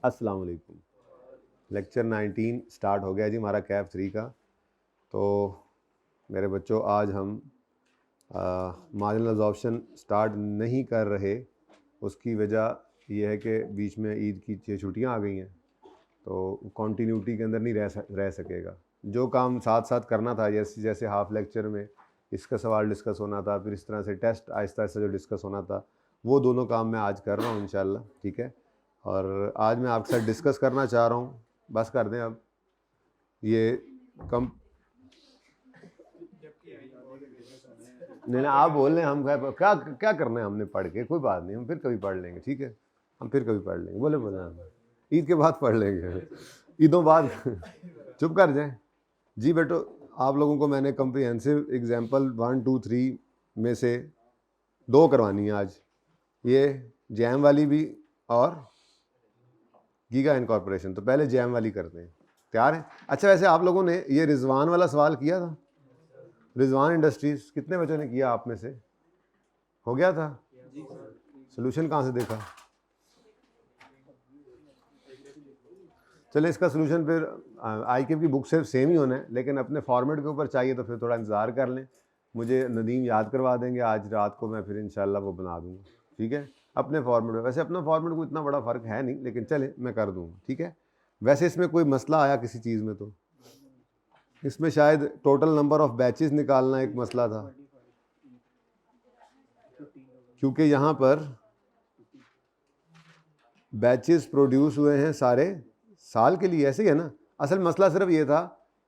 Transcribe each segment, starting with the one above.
अस्सलाम वालेकुम। Lecture 19 start हो गया जी हमारा कैफ 3 का। तो मेरे बच्चों, आज हम मार्जिनल अब्जॉर्प्शन स्टार्ट नहीं कर रहे। उसकी वजह यह है कि बीच में ईद की छुट्टियां आ गई हैं, तो कॉन्टीन्यूटी के अंदर नहीं रह सकेगा। जो काम साथ साथ करना था, जैसे जैसे हाफ लेक्चर में इसका सवाल डिस्कस होना था, फिर इस तरह से टेस्ट आहिस्ता आहिस्ता जो डिस्कस होना था, वो दोनों काम मैं आज कर रहा हूँ इंशाल्लाह। ठीक है। और आज मैं आपके साथ डिस्कस करना चाह रहा हूँ, बस कर दें अब ये कम। नहीं आप बोल रहे हैं, हम क्या क्या करना है हमने पढ़ के, कोई बात नहीं, हम फिर कभी पढ़ लेंगे। ठीक है, हम फिर कभी पढ़ लेंगे। बोले बोले हम ईद के बाद पढ़ लेंगे, ईदों बाद। चुप कर जाएं जी बेटो। आप लोगों को मैंने कम्प्रिहेंसिव एग्जाम्पल 1 2 3 में से 2 करवानी है आज, ये जैम वाली भी और गीगा इनकॉर्पोरेशन। तो पहले जैम वाली करते हैं, तैयार हैं? अच्छा, वैसे आप लोगों ने ये रिजवान वाला सवाल किया था, रिजवान इंडस्ट्रीज, कितने बच्चों ने किया आप में से? हो गया था? सोल्यूशन कहाँ से देखा? चले, इसका सोल्यूशन फिर आईकेप की बुक से सेम ही होना है, लेकिन अपने फॉर्मेट के ऊपर चाहिए तो फिर थोड़ा इंतज़ार कर लें। मुझे नदीम याद करवा देंगे आज रात को, मैं फिर इंशाल्लाह वो बना दूँगा। ठीक है, अपने फॉर्मेट में। वैसे अपना फॉर्मेट को इतना बड़ा फ़र्क है नहीं, लेकिन चले मैं कर दूँगा। ठीक है। वैसे इसमें कोई मसला आया किसी चीज़ में? तो इसमें शायद टोटल नंबर ऑफ बैचेस निकालना एक मसला था, क्योंकि यहाँ पर बैचेस प्रोड्यूस हुए हैं सारे साल के लिए, ऐसे ही है ना। असल मसला सिर्फ ये था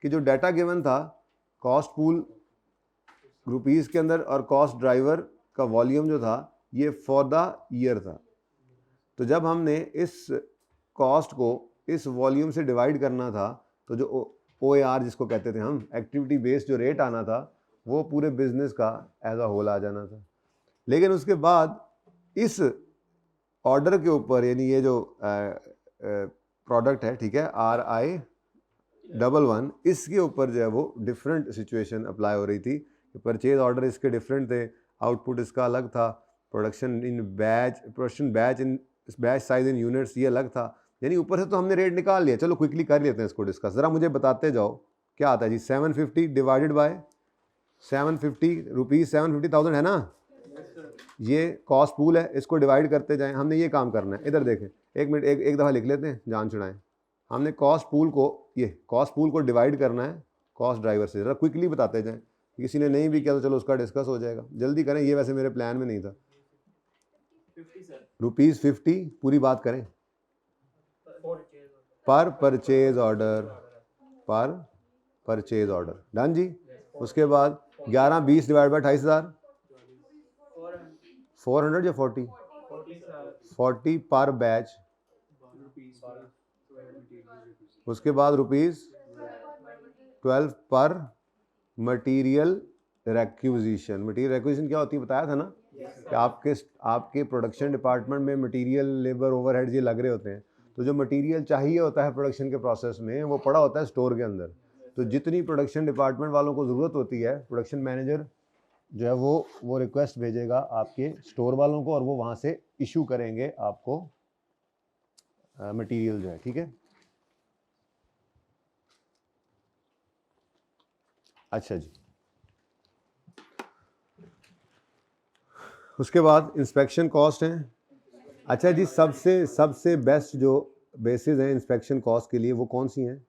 कि जो डाटा गिवन था कॉस्ट पूल रुपीज़ के अंदर और कॉस्ट ड्राइवर का वॉल्यूम जो था ये फॉर द ईयर था। तो जब हमने इस कॉस्ट को इस वॉल्यूम से डिवाइड करना था, तो जो OAR जिसको कहते थे हम, एक्टिविटी बेस्ड जो रेट आना था, वो पूरे बिजनेस का एज अ होल आ जाना था। लेकिन उसके बाद इस ऑर्डर के ऊपर, यानी ये जो प्रोडक्ट है, ठीक है, RI11, इसके ऊपर जो है वो डिफरेंट सिचुएशन अप्लाई हो रही थी। परचेज ऑर्डर इसके डिफरेंट थे, आउटपुट इसका अलग था, production batch in batch size in units ये अलग था। यानी ऊपर से तो हमने रेट निकाल लिया। चलो क्विकली कर लेते हैं इसको डिस्कस। ज़रा मुझे बताते जाओ क्या आता है जी। 750 डिवाइडेड बाय 750 रुपीज़, 750,000 है ना। ये कॉस्ट पूल है, इसको डिवाइड करते जाएं। हमने ये काम करना है। इधर देखें, एक मिनट, एक दफ़ा लिख लेते हैं, जान छुड़ाएं। हमने कॉस्ट पूल को, ये कॉस्ट पूल को डिवाइड करना है कॉस्ट ड्राइवर से। ज़रा क्विकली बताते जाएं, किसी ने नहीं भी किया तो चलो उसका डिस्कस हो जाएगा। जल्दी करें, ये वैसे मेरे प्लान में नहीं था। ₹50 पूरी बात करें, पर परचेज ऑर्डर, पर परचेज ऑर्डर, डन जी। उसके बाद 1120 डिवाइड बाय 28,000, 400 या 40 पर बैच। उसके बाद ₹12 पर मटीरियल रिक्विजिशन। मटीरियल रिक्विजिशन क्या होती है बताया था ना, कि आपके प्रोडक्शन डिपार्टमेंट में मटीरियल, लेबर, ओवरहेड्स ये लग रहे होते हैं। तो जो मटीरियल चाहिए होता है प्रोडक्शन के प्रोसेस में, वो पड़ा होता है स्टोर के अंदर। तो जितनी प्रोडक्शन डिपार्टमेंट वालों को ज़रूरत होती है, प्रोडक्शन मैनेजर जो है वो रिक्वेस्ट भेजेगा आपके स्टोर वालों को, और वो वहाँ से इशू करेंगे आपको मटीरियल जो है। ठीक है। अच्छा जी, उसके बाद इंस्पेक्शन कॉस्ट है। अच्छा जी, सबसे बेस्ट जो बेसिस हैं इंस्पेक्शन कॉस्ट के लिए, वो कौन सी हैं?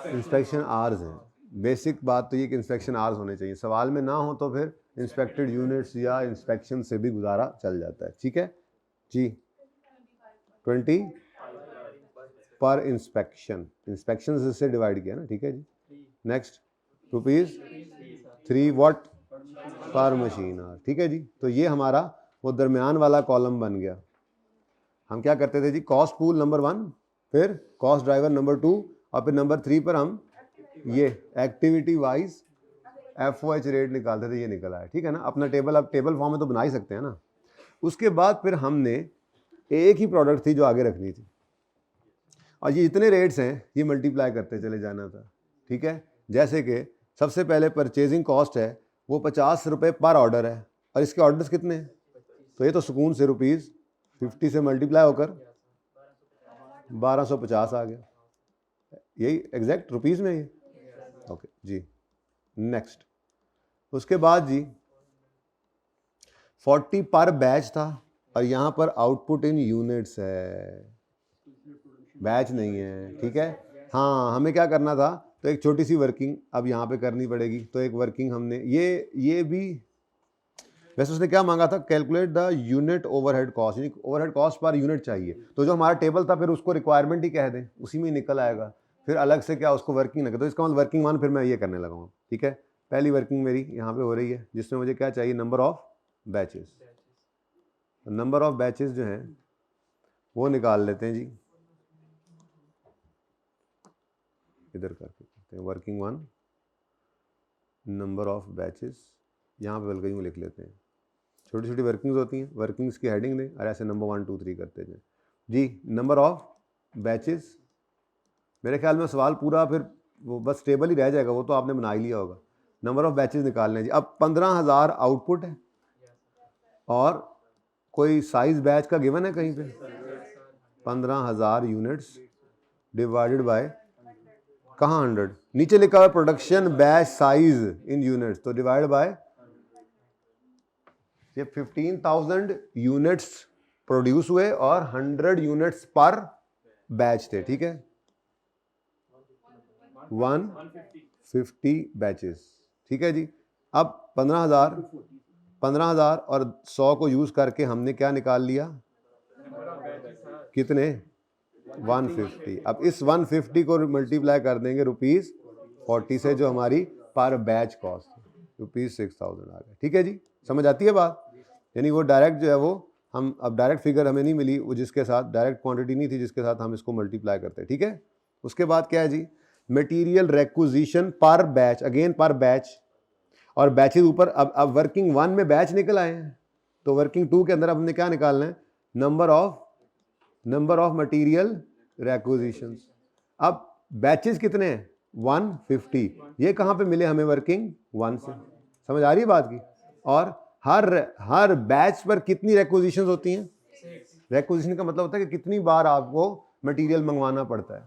इंस्पेक्शन आवर्स हैं। बेसिक बात तो ये कि इंस्पेक्शन आवर्स होने चाहिए। सवाल में ना हो तो फिर इंस्पेक्टेड यूनिट्स या इंस्पेक्शन से भी गुजारा चल जाता है। ठीक है जी। 20 पर इंस्पेक्शन से डिवाइड किया ना। ठीक है जी। नेक्स्ट, ₹3 व्हाट पर मशीन आवर। ठीक है जी। तो ये हमारा वो दरमियान वाला कॉलम बन गया। हम क्या करते थे जी, कॉस्ट पूल नंबर 1, फिर कॉस्ट ड्राइवर नंबर 2, और फिर नंबर 3 पर हम ये एक्टिविटी वाइज FOH रेट निकालते थे। ये निकल आया। ठीक है ना। अपना टेबल, अब टेबल फॉर्म में तो बना ही सकते हैं ना। उसके बाद फिर हमने एक ही प्रोडक्ट थी जो आगे रखनी थी, और ये इतने रेट्स हैं, ये मल्टीप्लाई करते चले जाना था। ठीक है। जैसे कि सबसे पहले परचेजिंग कॉस्ट है, वो ₹50 पर ऑर्डर है, और इसके ऑर्डर्स कितने हैं? तो ये तो सुकून से ₹50 से मल्टीप्लाई होकर 1250 आ गया, यही एग्जैक्ट रुपीज़ में ये। ओके जी, नेक्स्ट। उसके बाद जी 40 पर बैच था और यहाँ पर आउटपुट इन यूनिट्स है, बैच नहीं है, ठीक है। हाँ, हमें क्या करना था, तो एक छोटी सी वर्किंग अब यहाँ पे करनी पड़ेगी। तो एक वर्किंग हमने ये भी, वैसे उसने क्या मांगा था, calculate the unit overhead cost, यानी ओवरहेड कॉस्ट पर यूनिट चाहिए। तो जो हमारा टेबल था फिर उसको रिक्वायरमेंट ही कह दें, उसी में निकल आएगा, फिर अलग से क्या उसको वर्किंग ना कर। तो इसका मतलब वर्किंग मान फिर मैं ये करने लगा हूँ, ठीक है। पहली वर्किंग मेरी यहाँ पे हो रही है, जिसमें मुझे क्या चाहिए, number of batches. Number of batches जो हैं वो निकाल लेते हैं जी, इधर करके करते हैं working one, number of batches, यहाँ पे बल्कि यूँ लिख लेते हैं, छोटी छोटी वर्किंग्स होती हैं, वर्किंग्स की हेडिंग दें और ऐसे नंबर 1 2 3 करते जाएं जी। नंबर ऑफ बैचेस, मेरे ख्याल में सवाल पूरा फिर वो बस टेबल ही रह जाएगा, वो तो आपने बना ही लिया होगा। नंबर ऑफ बैचेस निकालने जी। अब 15,000 आउटपुट है और कोई साइज बैच का गिवन है कहीं पे, 15,000 यूनिट्स डिवाइडेड बाय कहाँ 100, नीचे लिखा हुआ production batch size in units, तो डिवाइड बाय ये 15,000 यूनिट्स प्रोड्यूस हुए और 100 यूनिट्स पर बैच थे, ठीक है। 150 बैचेस, ठीक है जी। अब 15,000 और 100 को यूज करके हमने क्या निकाल लिया, कितने, 150। अब इस 150 को मल्टीप्लाई कर देंगे ₹40 से, जो हमारी पर बैच कॉस्ट ₹6,000 आ गया, ठीक है जी। समझ आती है बात, यानी वो डायरेक्ट जो है वो हम, अब डायरेक्ट फिगर हमें नहीं मिली, वो जिसके साथ डायरेक्ट क्वांटिटी नहीं थी जिसके साथ हम इसको मल्टीप्लाई करते हैं, ठीक है। उसके बाद क्या है जी, मटेरियल रिक्विजिशन पर बैच, अगेन पर बैच, और बैचेस ऊपर। अब वर्किंग 1 में बैच निकल आए हैं, तो वर्किंग 2 के अंदर हमने क्या निकालना है, नंबर ऑफ मटेरियल रिक्विजिशंस। अब बैचेस कितने हैं, 150, ये कहाँ पे मिले हमें, वर्किंग 1 से। समझ आ रही है बात की। और हर बैच पर कितनी रिक्विजिशंस होती हैं, रिक्विजिशन का मतलब होता है कि कितनी बार आपको मटेरियल मंगवाना पड़ता है।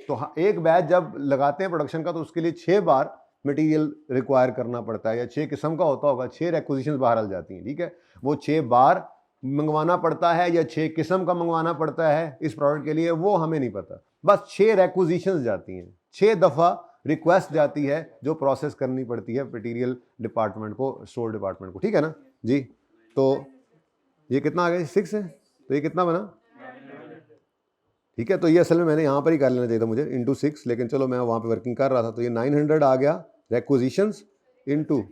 तो एक बैच जब लगाते हैं प्रोडक्शन का, तो उसके लिए 6 बार मटेरियल रिक्वायर करना पड़ता है, या 6 किस्म का होता होगा, 6 रिक्विजिशंस बाहर आ जाती हैं, ठीक है। वो 6 बार मंगवाना पड़ता है या 6 किस्म का मंगवाना पड़ता है इस प्रोडक्ट के लिए, वो हमें नहीं पता। बस 6 रिक्विजिशंस जाती हैं, 6 दफ़ा रिक्वेस्ट जाती है जो प्रोसेस करनी पड़ती है मटेरियल डिपार्टमेंट को, स्टोर डिपार्टमेंट को, ठीक है ना जी। तो ये कितना आ गया, 6 है, तो ये कितना बना, ठीक है। तो ये असल में मैंने यहाँ पर ही कर लेना चाहिए था मुझे, इंटू 6, लेकिन चलो मैं वहाँ पे वर्किंग कर रहा था, तो ये 900 आ गया रिक्विजिशंस इंटू,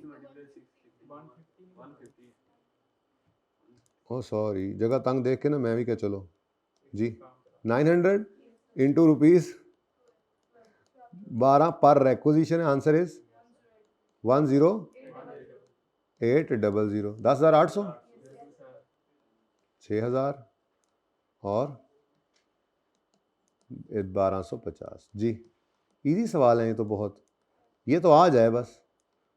ओ सॉरी, जगह तंग देख के ना मैं भी क्या, चलो जी, 900 इंटू ₹12 पर रिक्विजिशन है, आंसर इज 10800, 10,800, 6,000 और 1250 जी। इजी सवाल है ये तो बहुत, ये तो आ जाए बस,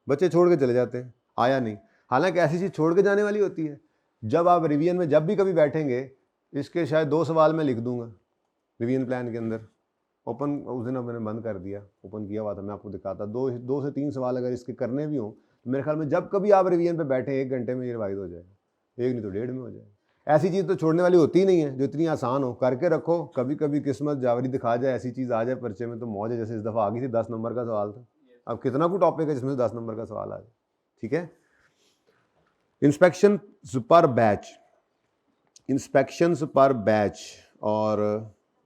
बच्चे छोड़ के चले जाते हैं, आया नहीं। हालांकि ऐसी चीज़ छोड़ के जाने वाली होती है, जब आप रिवीजन में जब भी कभी बैठेंगे, इसके शायद 2 सवाल मैं लिख दूंगा रिवीजन प्लान के अंदर। ओपन उस दिन मैंने बंद कर दिया, ओपन किया हुआ था, मैं आपको दिखाता, 2 से 3 सवाल अगर इसके करने भी हों, तो मेरे ख्याल में जब कभी आप रिवीजन पे बैठे 1 घंटे में ये रिवाइज हो जाएगा, 1 नहीं तो 1.5 में हो जाएगा। ऐसी चीज़ तो छोड़ने वाली होती ही नहीं है जो इतनी आसान हो, करके रखो, कभी कभी किस्मत जावरी दिखा जाए, ऐसी चीज़ आ जाए पर्चे में तो मौज है। जैसे इस दफ़ा आ गई थी, 10 नंबर का सवाल था, अब कितना कुछ टॉपिक है जिसमें 10 नंबर का सवाल आ जाए, ठीक है। इंस्पेक्शन पर बैच, इंस्पेक्शन पर बैच, और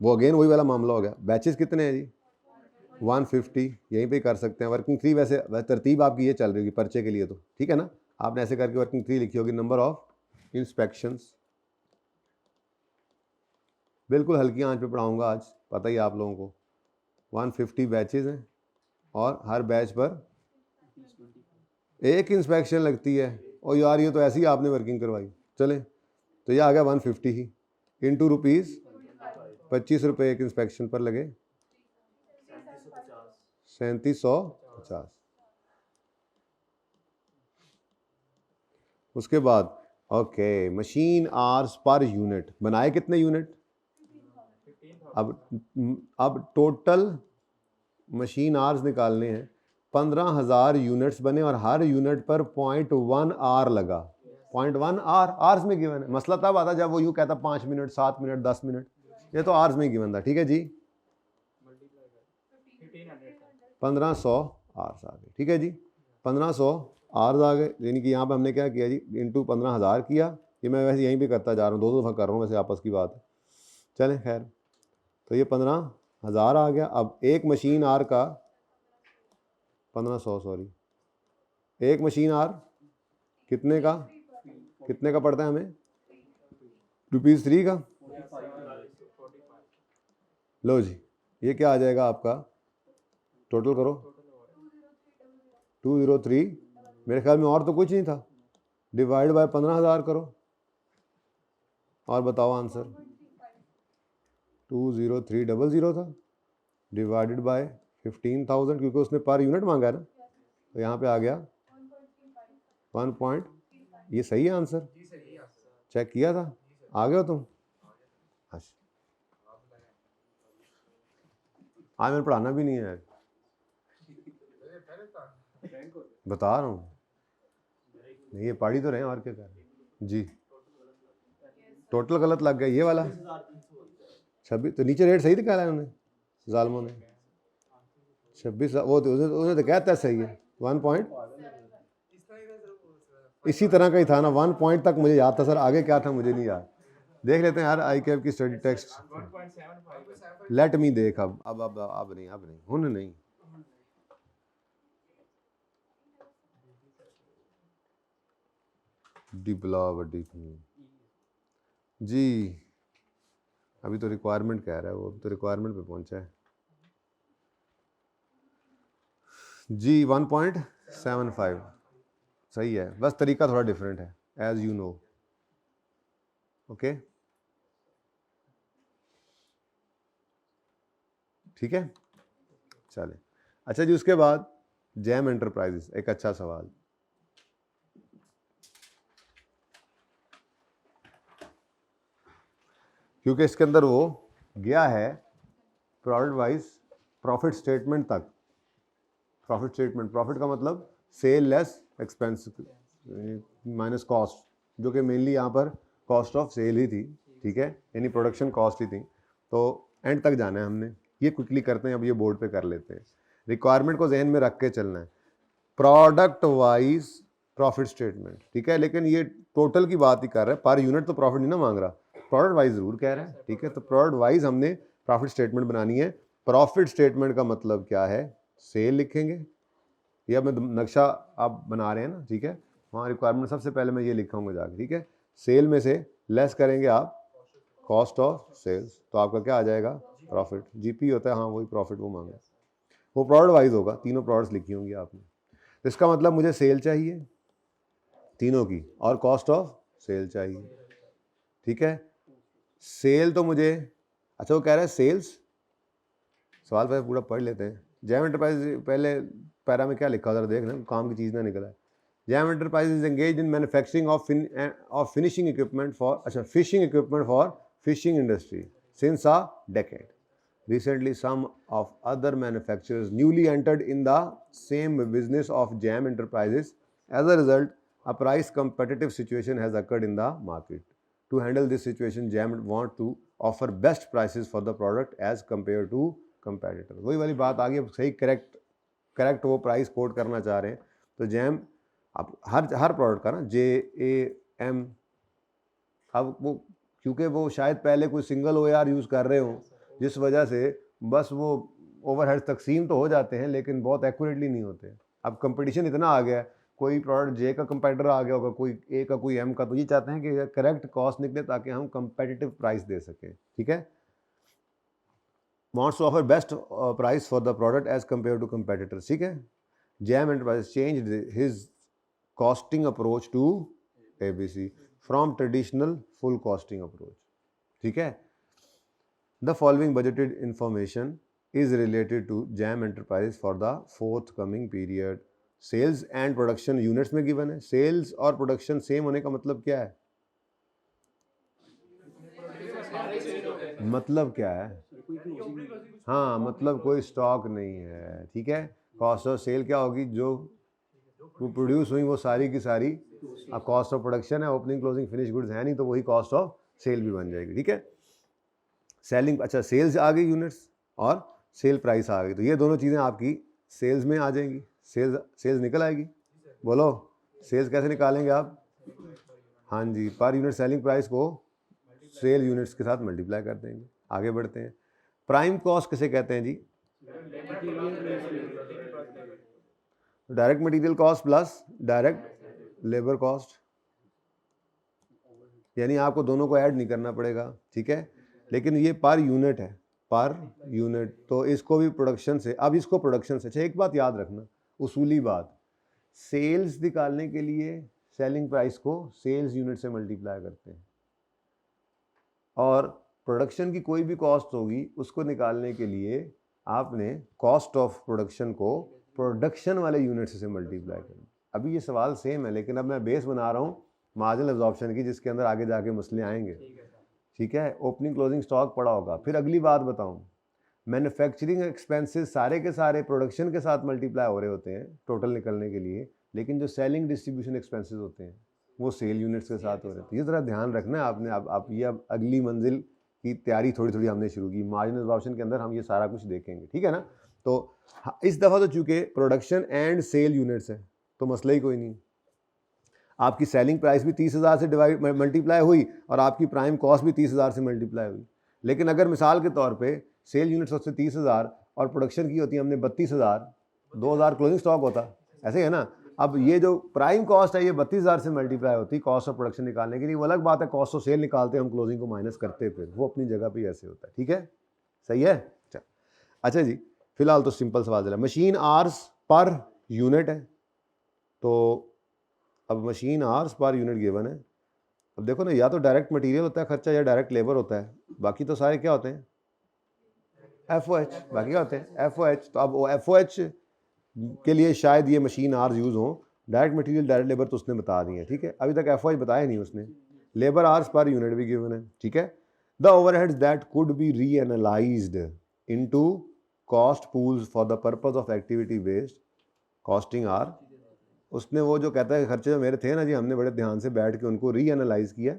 वो अगेन वही वाला मामला हो गया। बैचेस कितने हैं जी, 150, यहीं पे कर सकते हैं। वर्किंग 3 वैसे तरतीब आपकी ये चल रही होगी पर्चे के लिए, तो ठीक है ना, आपने ऐसे करके वर्किंग 3 लिखी होगी। नंबर ऑफ इंस्पेक्शंस, बिल्कुल हल्की आंच पे पढ़ाऊंगा आज, पता ही आप लोगों को। 150 बैचेस हैं और हर बैच पर एक इंस्पेक्शन लगती है। और यार ये तो ऐसी ही आपने वर्किंग करवाई, चलें, तो ये आ गया 150 ही इंटू ₹25 एक इंस्पेक्शन पर लगे, 3750। उसके बाद okay, machine hours per unit, बनाए कितने यूनिट, अब टोटल मशीन आवर्स निकालने हैं, 15,000 यूनिट्स बने और हर यूनिट पर 0.1 आवर लगा। 0.1 आवर्स में गिवन है। मसला तब आता जब वो यूँ कहता 5 मिनट, 7 मिनट, 10 मिनट, ये तो आवर्स में गिवन था। ठीक है जी, 1500 आवर्स आ गए। ठीक है जी, 1500 आवर्स आ गए, यानी कि यहाँ पे हमने क्या किया जी, इंटू 15,000 किया। ये मैं वैसे यहीं पे करता जा रहा हूँ, दो दफ़ा कर रहा हूँ, वैसे आपस की बात है। चलें खैर, तो ये 15,000 आ गया। अब एक मशीन आर का 1500, सॉरी, एक मशीन आर कितने का पड़ता है हमें? ₹3 का। लो जी, ये क्या आ जाएगा आपका, टोटल करो, 203, मेरे ख्याल में और तो कुछ नहीं था, डिवाइड बाय 15,000 करो और बताओ आंसर। 20300 था, डिवाइडेड बाय 15,000, क्योंकि उसने पर यूनिट मांगा है ना, तो यहाँ पे आ गया 1 पॉइंट। ये सही है आंसर, चेक किया था, आ गए हो तुम? अच्छा, आज मैंने पढ़ाना भी नहीं है, बता रहा हूँ, ये पढ़ ही तो रहे हैं, और क्या कर रहे हैं जी। टोटल गलत लग गया, ये वाला 26, तो नीचे रेट सही निकाला है उन्होंने, जालमों ने 26, वो तो उन्होंने तो कहता है सही है 1 पॉइंट, इसी तरह का ही था ना, 1 पॉइंट तक मुझे याद था सर, आगे क्या था मुझे नहीं याद। देख लेते हैं यार आई कैप की स्टडी टेक्स्ट, लेट मी देख। अब नहीं हुन नहीं, डिबला बड़ी जी, अभी तो रिक्वायरमेंट कह रहा है वो, अभी तो रिक्वायरमेंट पे पहुंचा है जी। 1.75 सही है, बस तरीका थोड़ा डिफरेंट है, एज यू नो। ओके, ठीक है, चले। अच्छा जी, उसके बाद जैम एंटरप्राइजेस, एक अच्छा सवाल, क्योंकि इसके अंदर वो गया है प्रोडक्ट वाइज प्रॉफिट स्टेटमेंट तक। प्रॉफिट स्टेटमेंट, प्रॉफिट का मतलब sale less expense minus cost, जो कि मेनली यहाँ पर कॉस्ट ऑफ सेल ही थी। ठीक है, यानी प्रोडक्शन कॉस्ट ही थी। तो एंड तक जाना है हमने, ये क्विकली करते हैं, अब ये बोर्ड पे कर लेते हैं। रिक्वायरमेंट को जहन में रख के चलना है, प्रोडक्ट वाइज प्रॉफिट स्टेटमेंट। ठीक है, लेकिन ये टोटल की बात ही कर रहा है, पर यूनिट तो प्रॉफिट नहीं ना मांग रहा, प्रोडक्ट वाइज जरूर कह रहा है। ठीक है, तो प्रोडक्ट वाइज हमने प्रॉफिट स्टेटमेंट बनानी है। प्रॉफिट स्टेटमेंट का मतलब क्या है, सेल लिखेंगे, या मैं नक्शा आप बना रहे हैं ना, ठीक है, वहाँ रिक्वायरमेंट सबसे पहले मैं ये लिखूंगा जाके। ठीक है, सेल में से लेस करेंगे आप कॉस्ट ऑफ सेल्स, तो आपका क्या आ जाएगा, प्रॉफिट। जीपी होता है, हाँ वही प्रॉफिट वो मांगा, वो प्रोडक्ट वाइज होगा, तीनों प्रोडक्ट्स लिखी होंगी आपने। तो इसका मतलब मुझे सेल चाहिए तीनों की, और कॉस्ट ऑफ सेल चाहिए। ठीक है, सेल तो मुझे, अच्छा वो कह रहा है सेल्स, सवाल पहले पूरा पढ़ लेते हैं। जैम एंटरप्राइज, पहले पैरा में क्या लिखा था देखना, काम की चीज़ ना निकला है। Jam enterprise is engage in manufacturing of finishing equipment for, अच्छा fishing equipment for fishing industry since a decade. Recently, some of other manufacturers newly entered in the same business of Jam Enterprises. As a result, a price competitive situation has occurred in the market. To handle this situation, Jam want to offer best prices for the product as compared to competitors. वही वाली बात आ गई, सही correct वो price quote करना चाह रहे हैं। तो जैम अब हर प्रोडक्ट का ना JAM, अब वो क्योंकि वो शायद पहले कोई सिंगल OAR यूज़ कर रहे हो, जिस वजह से बस वो ओवरहेड तकसीम तो हो जाते हैं लेकिन बहुत एक्यूरेटली नहीं होते। अब कंपटीशन इतना आ गया है, कोई प्रोडक्ट जे का कंपेटिटर आ गया होगा, कोई ए का, कोई एम का, तो ये चाहते हैं कि करेक्ट कॉस्ट निकले ताकि हम कंपेटिटिव प्राइस दे सकें। ठीक है, wants to offer best price for the product as compared to competitors. ठीक है, Jam enterprise changed his costing approach to ABC from traditional full costing approach. ठीक है, the following budgeted information is related to Jam Enterprise for the forthcoming period. Sales and production units में given है। Sales और production same होने का मतलब क्या है, मतलब क्या है? हाँ, मतलब कोई स्टॉक नहीं है, ठीक है। कॉस्ट ऑफ सेल क्या होगी? जो प्रोड्यूस हुई वो सारी की सारी, अब कॉस्ट ऑफ प्रोडक्शन है, ओपनिंग क्लोजिंग फिनिश गुड्स है नहीं, तो वही कॉस्ट ऑफ सेल भी बन जाएगी, ठीक है। सेलिंग, अच्छा सेल्स आ गई यूनिट्स और सेल प्राइस आ गई, तो ये दोनों चीज़ें आपकी सेल्स में आ जाएंगी। सेल्स निकल आएगी। बोलो सेल्स कैसे निकालेंगे आप? हाँ जी, पर यूनिट सेलिंग प्राइस को सेल यूनिट्स के साथ मल्टीप्लाई कर देंगे। आगे बढ़ते हैं। प्राइम कॉस्ट किसे कहते हैं जी? Direct material cost plus direct labour cost, यानी आपको दोनों को ऐड नहीं करना पड़ेगा, ठीक है। लेकिन ये पर यूनिट है, पर यूनिट, तो इसको भी प्रोडक्शन से, अब इसको प्रोडक्शन से, अच्छा एक बात याद रखना, उसूली बात, सेल्स निकालने के लिए सेलिंग प्राइस को सेल्स यूनिट से मल्टीप्लाई करते हैं, और प्रोडक्शन की कोई भी कॉस्ट होगी उसको निकालने के लिए आपने कॉस्ट ऑफ प्रोडक्शन को प्रोडक्शन वाले यूनिट से मल्टीप्लाई करना। अभी ये सवाल सेम है, लेकिन अब मैं बेस बना रहा हूँ मार्जिनल एब्जॉर्प्शन की, जिसके अंदर आगे जाके मसले आएंगे, ठीक है। ओपनिंग क्लोजिंग स्टॉक पड़ा होगा। फिर अगली बात बताऊँ, मैन्युफैक्चरिंग एक्सपेंसेस सारे के सारे प्रोडक्शन के साथ मल्टीप्लाई हो रहे होते हैं टोटल निकलने के लिए, लेकिन जो सेलिंग डिस्ट्रीब्यूशन एक्सपेंसेस होते हैं वो सेल यूनिट्स के साथ हो रहे थे। ये ज़रा ध्यान रखना है आपने। आप ये अब अगली मंजिल की तैयारी थोड़ी थोड़ी हमने शुरू की, मार्जिनल एब्जॉर्प्शन के अंदर हम ये सारा कुछ देखेंगे, ठीक है ना। तो इस दफ़ा तो चूँकि प्रोडक्शन एंड सेल यूनिट्स है तो मसला ही कोई नहीं। आपकी सेलिंग प्राइस भी 30,000 से डिवाइड मल्टीप्लाई हुई और आपकी प्राइम कॉस्ट भी 30,000 से मल्टीप्लाई हुई। लेकिन अगर मिसाल के तौर पे सेल यूनिट्स होते 30,000 और प्रोडक्शन की होती है हमने 32,000, 2,000 क्लोजिंग स्टॉक होता, ऐसे ही है ना। अब ये जो प्राइम कॉस्ट है ये 32,000 से मल्टीप्लाई होती कॉस्ट ऑफ प्रोडक्शन निकालने के लिए, वो अलग बात है। कॉस्ट ऑफ सेल निकालते हैं हम, क्लोजिंग को माइनस करते, फिर वो अपनी जगह पे ऐसे होता है, ठीक है, सही है। अच्छा जी, फिलहाल तो सिंपल सवाल चला, मशीन आवर्स पर यूनिट है, तो अब machine hours per unit given है। अब देखो ना, या तो डायरेक्ट मटेरियल होता है खर्चा या डायरेक्ट लेबर होता है, बाकी तो सारे क्या होते हैं? FOH, बाकी क्या होते हैं? FOH। तो अब वो FOH के लिए शायद ये मशीन आवर्स यूज़ हो, डायरेक्ट मटेरियल डायरेक्ट लेबर तो उसने बता दी है, ठीक है। अभी तक FOH बताया नहीं उसने। लेबर आवर्स पर यूनिट भी गिवन है, ठीक है। The overheads that could be reanalysed into cost pools for the purpose of activity based costing are, उसने वो जो कहता है खर्चे जो मेरे थे ना जी, हमने बड़े ध्यान से बैठ के उनको रीएनालाइज किया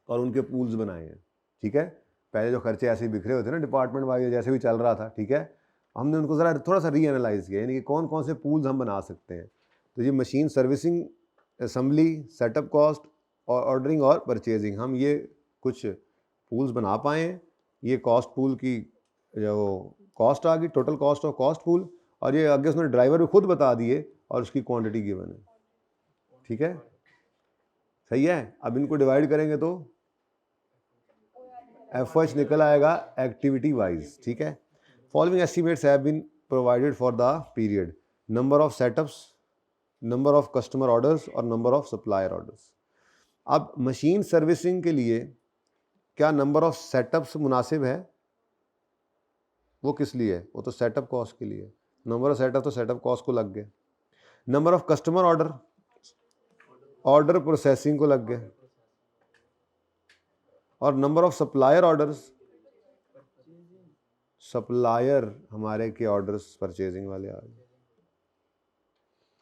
और उनके पूल्स बनाए हैं, ठीक है। पहले जो खर्चे ऐसे ही बिखरे होते ना डिपार्टमेंट वाइज, जैसे भी चल रहा था, ठीक है, हमने उनको ज़रा थोड़ा सा रीएनालाइज किया, यानी कि कौन कौन से पूल्स हम बना सकते हैं। तो ये machine servicing, assembly, setup cost और ऑर्डरिंग और परचेजिंग, हम ये कुछ पूल्स बना पाए हैं। ये कॉस्ट पूल की जो कॉस्ट आ गई, total cost of cost pool, और ये आगे उसने ड्राइवर भी खुद बता दिए और उसकी क्वांटिटी गिवन है, ठीक है, सही है। अब इनको डिवाइड करेंगे तो FOH निकल आएगा एक्टिविटी वाइज, ठीक है। Following estimates have been provided for the period, number of setups, number of customer orders और नंबर ऑफ सप्लायर ऑर्डर्स। अब मशीन सर्विसिंग के लिए क्या नंबर ऑफ सेटअप्स मुनासिब है? वो किस लिए है? वो तो सेटअप कॉस्ट के लिए। नंबर ऑफ सेटअप तो सेटअप कॉस्ट को लग गए। Number of customer order, order processing को लग गए, और number of supplier orders, supplier हमारे के ऑर्डर्स परचेजिंग वाले आ गए।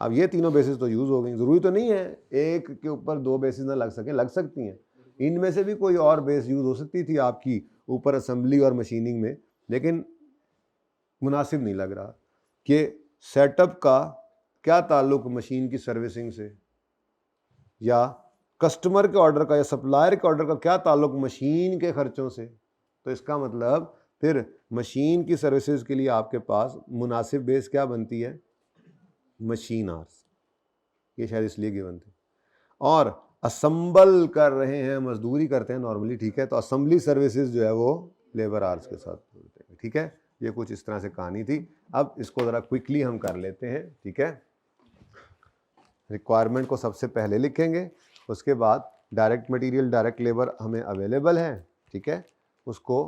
अब ये तीनों बेसिस तो यूज हो गई। जरूरी तो नहीं है एक के ऊपर दो बेसिस ना लग सके, लग सकती हैं। इनमें से भी कोई और बेस यूज हो सकती थी आपकी ऊपर असेंबली और मशीनिंग में, लेकिन मुनासिब नहीं लग रहा कि सेटअप का क्या ताल्लुक मशीन की सर्विसिंग से, या कस्टमर के ऑर्डर का या सप्लायर के ऑर्डर का क्या ताल्लुक मशीन के खर्चों से। तो इसका मतलब फिर मशीन की सर्विसेज के लिए आपके पास मुनासिब बेस क्या बनती है? Machine hours. ये शायद इसलिए गिवन थे। और असम्बल कर रहे हैं, मजदूरी करते हैं नॉर्मली, ठीक है, तो असेंबली सर्विसेज जो है वो लेबर आवर्स के साथ होते हैं, ठीक है। ये कुछ इस तरह से कहानी थी। अब इसको ज़रा क्विकली हम कर लेते हैं, ठीक है। रिक्वायरमेंट को सबसे पहले लिखेंगे, उसके बाद डायरेक्ट मटेरियल डायरेक्ट लेबर हमें अवेलेबल है, ठीक है, उसको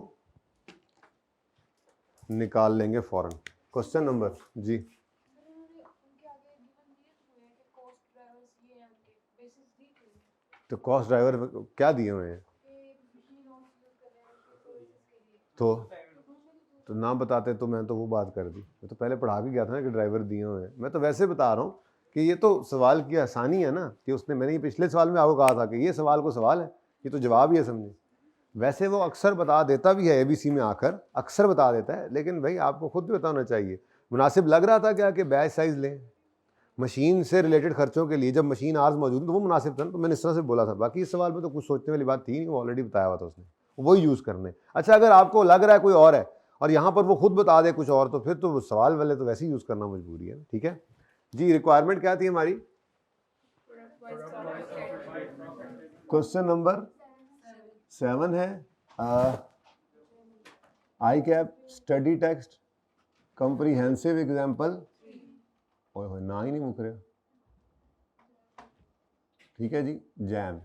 निकाल लेंगे फ़ौरन। क्वेश्चन नंबर जी, तो कॉस्ट ड्राइवर क्या दिए हुए हैं? तो नाम बताते तो मैं तो वो बात कर दी, मैं तो पहले पढ़ा के गया था ना कि ड्राइवर दिए हुए हैं। मैं तो वैसे बता रहा हूँ कि ये तो सवाल की आसानी है ना, कि उसने, मैंने ये पिछले सवाल में आपको कहा था कि ये सवाल को सवाल है, ये तो जवाब ही है, समझे। वैसे वो अक्सर बता देता भी है ABC में आकर, अक्सर बता देता है, लेकिन भाई आपको खुद भी बताना चाहिए। मुनासिब लग रहा था क्या कि बैच साइज लें मशीन से रिलेटेड खर्चों के लिए, जब मशीन आज मौजूद है तो वो मुनासिब था ना, तो मैंने इस तरह से बोला था। बाकी इस सवाल में तो कुछ सोचने वाली बात थी नहीं, वो ऑलरेडी बताया हुआ था उसने, वही यूज़ करने। अच्छा, अगर आपको लग रहा है कोई और है और यहाँ पर वो खुद बता दे कुछ और, तो फिर तो सवाल वाले तो वैसे ही यूज़ करना मजबूरी है, ठीक है जी। रिक्वायरमेंट क्या थी हमारी? क्वेश्चन नंबर 7 है ICAP study text comprehensive example, ओए ना ही नहीं मुक रहा, ठीक है जी। जैम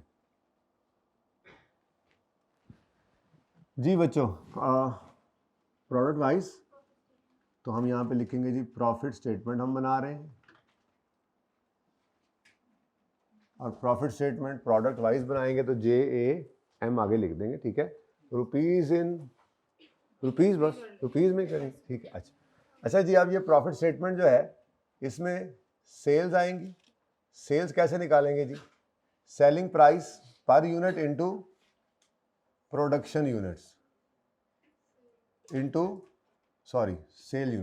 जी बच्चों, प्रोडक्ट वाइज तो हम यहाँ पे लिखेंगे जी प्रॉफिट स्टेटमेंट हम बना रहे हैं, और प्रॉफिट स्टेटमेंट प्रोडक्ट वाइज बनाएंगे तो JAM आगे लिख देंगे, ठीक है। रुपीज़ इन रुपीज़, बस रुपीज़ में करेंगे, ठीक है। अच्छा जी, अब ये प्रॉफिट स्टेटमेंट जो है इसमें सेल्स आएंगी। सेल्स कैसे निकालेंगे जी? Selling price per unit into production units into sale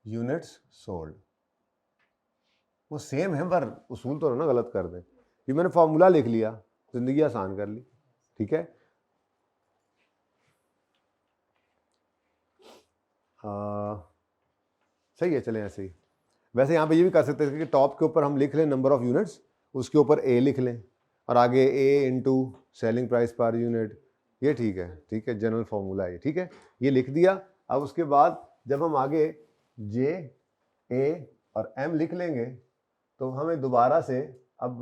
units sold. वो सेम है पर उसूल तो ना गलत कर दें। ये मैंने फॉर्मूला लिख लिया, जिंदगी आसान कर ली, ठीक है। सही है, चलें ऐसे ही। वैसे यहाँ पे ये भी कर सकते हैं कि टॉप के ऊपर हम लिख लें नंबर ऑफ यूनिट्स, उसके ऊपर A लिख लें और आगे A into selling price per unit, ये ठीक है, ठीक है, जनरल फॉर्मूला है, ठीक है, ये लिख दिया। अब उसके बाद जब हम आगे J, A और M लिख लेंगे तो हमें दोबारा से अब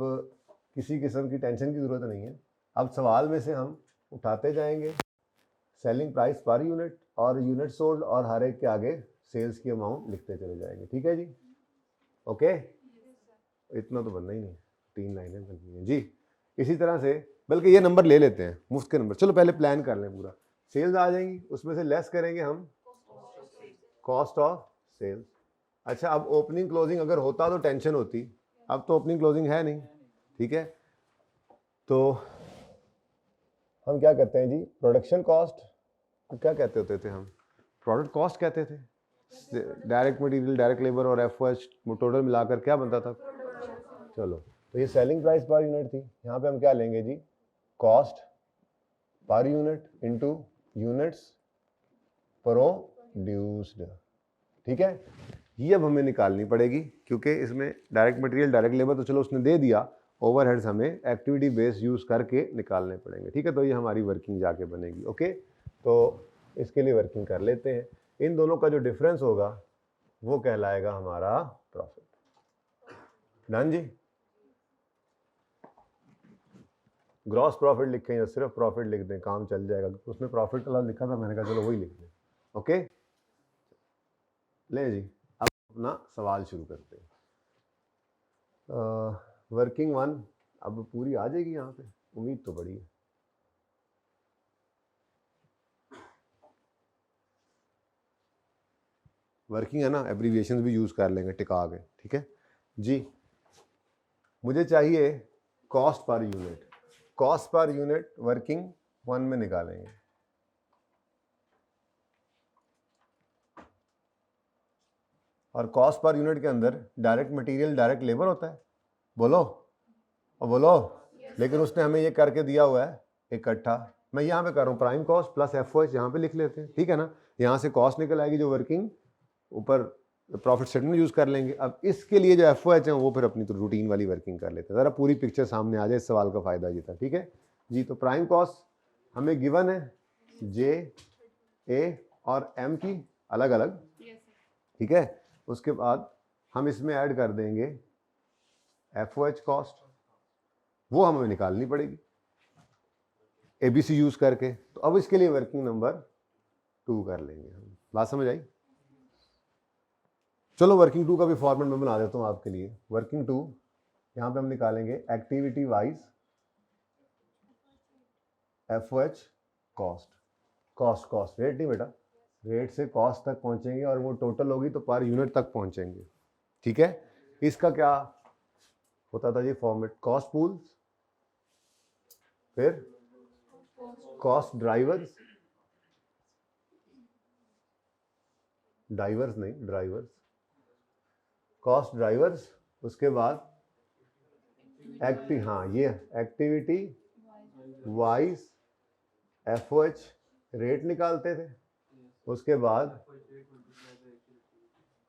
किसी किस्म की टेंशन की ज़रूरत नहीं है। अब सवाल में से हम उठाते जाएंगे सेलिंग प्राइस पर यूनिट और यूनिट सोल्ड, और हर एक के आगे सेल्स की अमाउंट लिखते चले जाएंगे, ठीक है जी। ओके, इतना तो बनना ही नहीं, 3 लाइनें बननी है जी। इसी तरह से, बल्कि ये नंबर ले लेते हैं, मुफ्त के नंबर। चलो पहले प्लान कर लें पूरा। सेल्स आ जाएंगी, उसमें से लेस करेंगे हम कॉस्ट ऑफ सेल्स। अच्छा, अब ओपनिंग क्लोजिंग अगर होता तो टेंशन होती, अब तो ओपनिंग क्लोजिंग है नहीं, ठीक है। तो हम क्या करते हैं जी, प्रोडक्शन कॉस्ट क्या कहते होते थे हम? प्रोडक्ट कॉस्ट कहते थे। डायरेक्ट मटेरियल, डायरेक्ट लेबर और FOH टोटल मिलाकर क्या बनता था? चलो, तो ये सेलिंग प्राइस पर यूनिट थी। यहाँ पे हम क्या लेंगे जी, cost per unit into units produced, ठीक है। ये अब हमें निकालनी पड़ेगी, क्योंकि इसमें डायरेक्ट मटेरियल, डायरेक्ट लेबर तो चलो उसने दे दिया, ओवरहेड्स हमें एक्टिविटी बेस यूज़ करके निकालने पड़ेंगे, ठीक है। तो ये हमारी वर्किंग जाके बनेगी। ओके, तो इसके लिए वर्किंग कर लेते हैं। इन दोनों का जो डिफरेंस होगा वो कहलाएगा हमारा प्रॉफिट। डन जी। ग्रॉस प्रॉफिट लिखें या सिर्फ प्रॉफिट लिख दें, काम चल जाएगा। उसमें प्रॉफिट वाला लिखा था, मैंने कहा चलो वही लिख दें। ओके, ले जी, अब अपना सवाल शुरू करते हैं। वर्किंग 1 अब पूरी आ जाएगी यहाँ पे, उम्मीद तो बड़ी है। वर्किंग है ना, एब्रीविएशन भी यूज़ कर लेंगे टिका के, ठीक है जी। मुझे चाहिए cost per unit. Cost per unit working 1 में निकालेंगे। और कॉस्ट पर यूनिट के अंदर डायरेक्ट मटेरियल, डायरेक्ट लेबर होता है, बोलो और बोलो। लेकिन उसने हमें ये करके दिया हुआ है इकट्ठा। मैं यहाँ पे कर रहा हूँ प्राइम कॉस्ट प्लस FOH, यहाँ पे लिख लेते हैं, ठीक है ना। यहाँ से कॉस्ट निकल आएगी जो वर्किंग, ऊपर प्रॉफिट स्टेटमेंट यूज़ कर लेंगे। अब इसके लिए जो FOH है वो फिर अपनी तो रूटीन वाली वर्किंग कर लेते हैं। ज़रा पूरी पिक्चर सामने आ जाए, इस सवाल का फ़ायदा ये था, ठीक है जी। तो प्राइम कॉस्ट हमें गिवन है J, A और M की अलग अलग, ठीक है। उसके बाद हम इसमें ऐड कर देंगे FOH कॉस्ट, वो हमें निकालनी पड़ेगी ABC यूज़ करके। तो अब इसके लिए वर्किंग नंबर 2 कर लेंगे हम। बात समझ आई? चलो वर्किंग 2 का भी फॉर्मेट मैं बना देता हूँ आपके लिए। वर्किंग 2 यहाँ पे हम निकालेंगे activity wise FOH cost, cost cost rate नहीं बेटा, रेट से कॉस्ट तक पहुंचेंगे और वो टोटल होगी तो पर यूनिट तक पहुंचेंगे, ठीक है। इसका क्या होता था जी फॉर्मेट, कॉस्ट पूल, फिर कॉस्ट ड्राइवर्स, डाइवर्स नहीं ड्राइवर्स, कॉस्ट ड्राइवर्स, उसके बाद हाँ ये एक्टिविटी वाइज FOH रेट निकालते थे, उसके बाद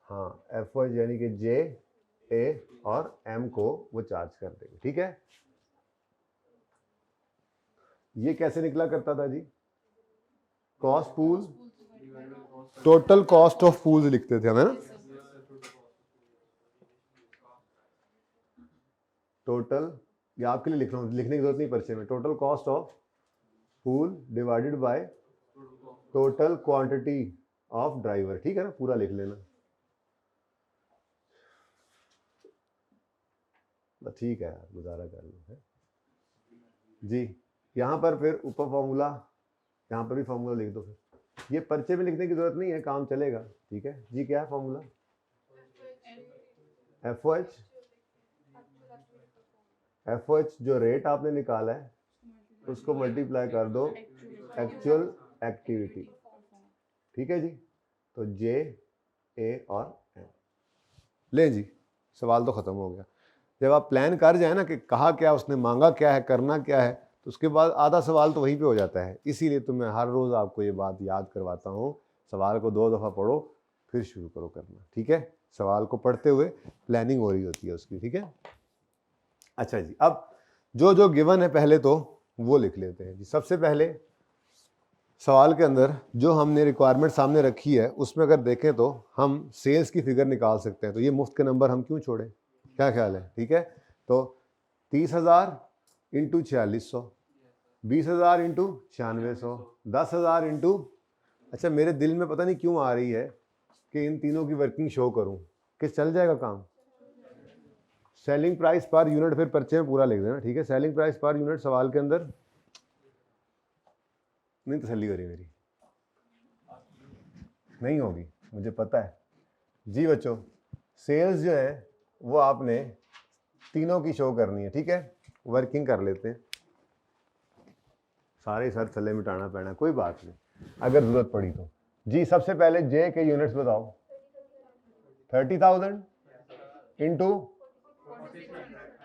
हाँ FOH यानी कि J A और M को वो चार्ज कर देंगे, ठीक है। ये कैसे निकला करता था जी, cost pool, total cost of pools लिखते थे हमें ना, टोटल, ये आपके लिए लिख रहा हूँ, लिखने की जरूरत नहीं परिचय में, total cost of pool divided by total quantity of driver, ठीक है ना, पूरा लिख लेना, ठीक है यार गुजारा कर लो है जी। यहाँ पर फिर ऊपर फॉर्मूला, यहाँ पर भी फॉर्मूला लिख दो, फिर ये पर्चे में लिखने की जरूरत नहीं है, काम चलेगा, ठीक है जी। क्या है फॉर्मूला, FOH जो रेट आपने निकाला है उसको मल्टीप्लाई कर दो एक्चुअल एक्टिविटी, ठीक है जी। तो J A और M, ले जी सवाल तो खत्म हो गया। जब आप प्लान कर जाए ना कि कहा क्या उसने, मांगा क्या है, करना क्या है, तो उसके बाद आधा सवाल तो वहीं पे हो जाता है। इसीलिए तो मैं हर रोज़ आपको ये बात याद करवाता हूँ, सवाल को 2 दफ़ा पढ़ो फिर शुरू करो करना, ठीक है। सवाल को पढ़ते हुए प्लानिंग हो रही होती है उसकी, ठीक है। अच्छा जी, अब जो जो गिवन है पहले तो वो लिख लेते हैं जी। सबसे पहले सवाल के अंदर जो हमने रिक्वायरमेंट सामने रखी है उसमें अगर देखें तो हम सेल्स की फिगर निकाल सकते हैं, तो ये मुफ्त के नंबर हम क्यों छोड़ें, क्या ख्याल है, ठीक है। तो 30,000 इंटू 4600, 20,000 इंटू 9600, 10,000 इंटू, अच्छा मेरे दिल में पता नहीं क्यों आ रही है कि इन तीनों की वर्किंग शो करूं, कि चल जाएगा काम। सेलिंग प्राइस पर यूनिट फिर पर्चे में पूरा लिख देना, ठीक है। सेलिंग प्राइस पर यूनिट सवाल के अंदर नहीं तसल्ली करी मेरी, नहीं होगी मुझे पता है जी बच्चों। सेल्स जो है वो आपने तीनों की शो करनी है, ठीक है। वर्किंग कर लेते हैं, सारे सर थल्ले मिटाना पैना, कोई बात नहीं, अगर जरूरत पड़ी तो जी। सबसे पहले J के यूनिट्स बताओ, 30,000 इंटू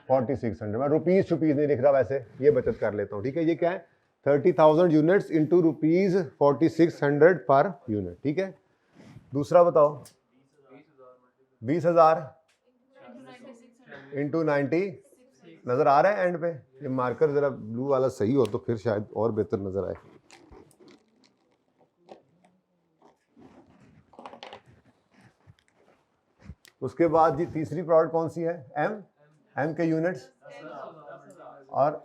4600, मैं रुपीज छुपीज नहीं लिख रहा वैसे, ये बचत कर लेता हूँ, ठीक है। ये क्या है, 30,000 units into rupees 4600 per unit, ठीक है। दूसरा बताओ 20,000 इंटू 90, नजर आ रहा है एंड पे, ये मार्कर जरा ब्लू वाला सही हो तो फिर शायद और बेहतर नजर आए। उसके बाद जी तीसरी प्रोडक्ट कौन सी है, M के यूनिट्स और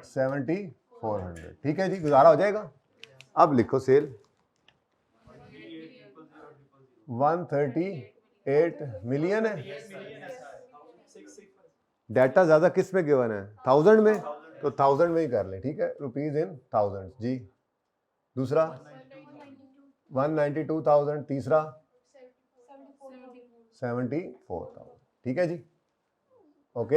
7400, ठीक है जी, गुजारा हो जाएगा। अब लिखो सेल 138 मिलियन है, डाटा ज्यादा किस में गिवन है, 1000 में, तो 1000 में ही कर ले, ठीक है, रुपीज इन थाउजेंड जी। दूसरा 192,000, तीसरा 74,000, ठीक है जी, ओके।